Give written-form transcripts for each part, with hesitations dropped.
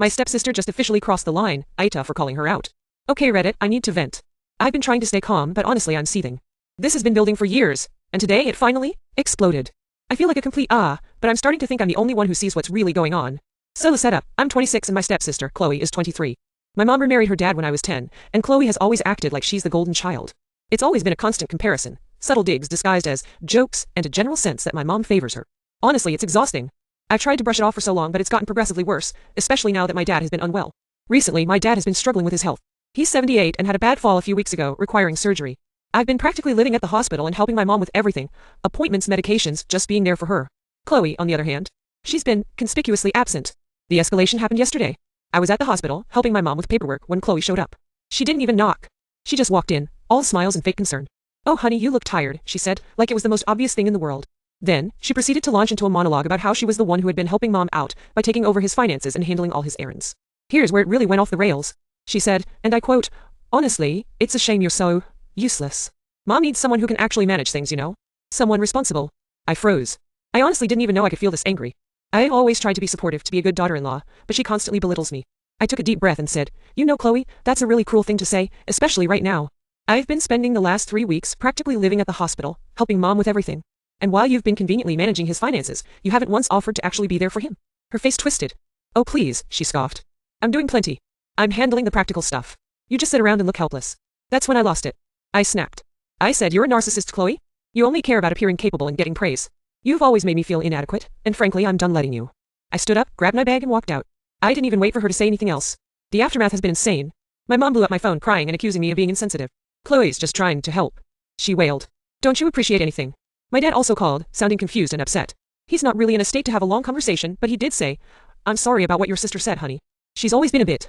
My stepsister just officially crossed the line, AITA for calling her out. Okay Reddit, I need to vent. I've been trying to stay calm, but honestly I'm seething. This has been building for years, and today it finally exploded. I feel like a complete but I'm starting to think I'm the only one who sees what's really going on. So the setup, I'm 26 and my stepsister, Chloe, is 23. My mom remarried her dad when I was 10, and Chloe has always acted like she's the golden child. It's always been a constant comparison, subtle digs disguised as jokes, and a general sense that my mom favors her. Honestly, it's exhausting. I've tried to brush it off for so long, but it's gotten progressively worse, especially now that my dad has been unwell. Recently, my dad has been struggling with his health. He's 78 and had a bad fall a few weeks ago, requiring surgery. I've been practically living at the hospital and helping my mom with everything, appointments, medications, just being there for her. Chloe, on the other hand, she's been conspicuously absent. The escalation happened yesterday. I was at the hospital, helping my mom with paperwork when Chloe showed up. She didn't even knock. She just walked in, all smiles and fake concern. "Oh honey, you look tired," she said, like it was the most obvious thing in the world. Then, she proceeded to launch into a monologue about how she was the one who had been helping mom out by taking over his finances and handling all his errands. "Here's where it really went off the rails," she said, and I quote, "Honestly, it's a shame you're so useless. Mom needs someone who can actually manage things, you know? Someone responsible." I froze. I honestly didn't even know I could feel this angry. I've always tried to be supportive, to be a good daughter-in-law, but she constantly belittles me. I took a deep breath and said, "You know, Chloe, that's a really cruel thing to say, especially right now. I've been spending the last 3 weeks practically living at the hospital, helping mom with everything. And while you've been conveniently managing his finances, you haven't once offered to actually be there for him." Her face twisted. "Oh please," she scoffed. "I'm doing plenty. I'm handling the practical stuff. You just sit around and look helpless." That's when I lost it. I snapped. I said, "You're a narcissist, Chloe. You only care about appearing capable and getting praise. You've always made me feel inadequate, and frankly I'm done letting you." I stood up, grabbed my bag and walked out. I didn't even wait for her to say anything else. The aftermath has been insane. My mom blew up my phone crying and accusing me of being insensitive. "Chloe's just trying to help," she wailed. "Don't you appreciate anything?" My dad also called, sounding confused and upset. He's not really in a state to have a long conversation, but he did say, "I'm sorry about what your sister said, honey. She's always been a bit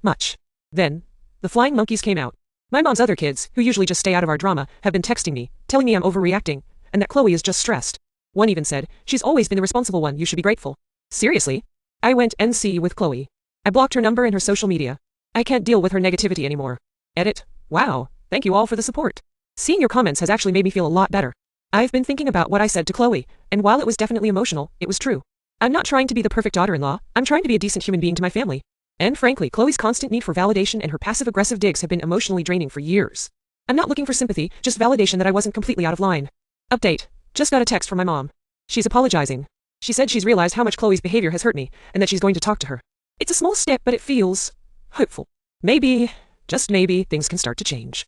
much." Then, the flying monkeys came out. My mom's other kids, who usually just stay out of our drama, have been texting me, telling me I'm overreacting, and that Chloe is just stressed. One even said, "She's always been the responsible one, you should be grateful." Seriously? I went NC with Chloe. I blocked her number and her social media. I can't deal with her negativity anymore. Edit. Wow, thank you all for the support. Seeing your comments has actually made me feel a lot better. I've been thinking about what I said to Chloe, and while it was definitely emotional, it was true. I'm not trying to be the perfect daughter-in-law, I'm trying to be a decent human being to my family. And frankly, Chloe's constant need for validation and her passive-aggressive digs have been emotionally draining for years. I'm not looking for sympathy, just validation that I wasn't completely out of line. Update. Just got a text from my mom. She's apologizing. She said she's realized how much Chloe's behavior has hurt me, and that she's going to talk to her. It's a small step, but it feels hopeful. Maybe, just maybe, things can start to change.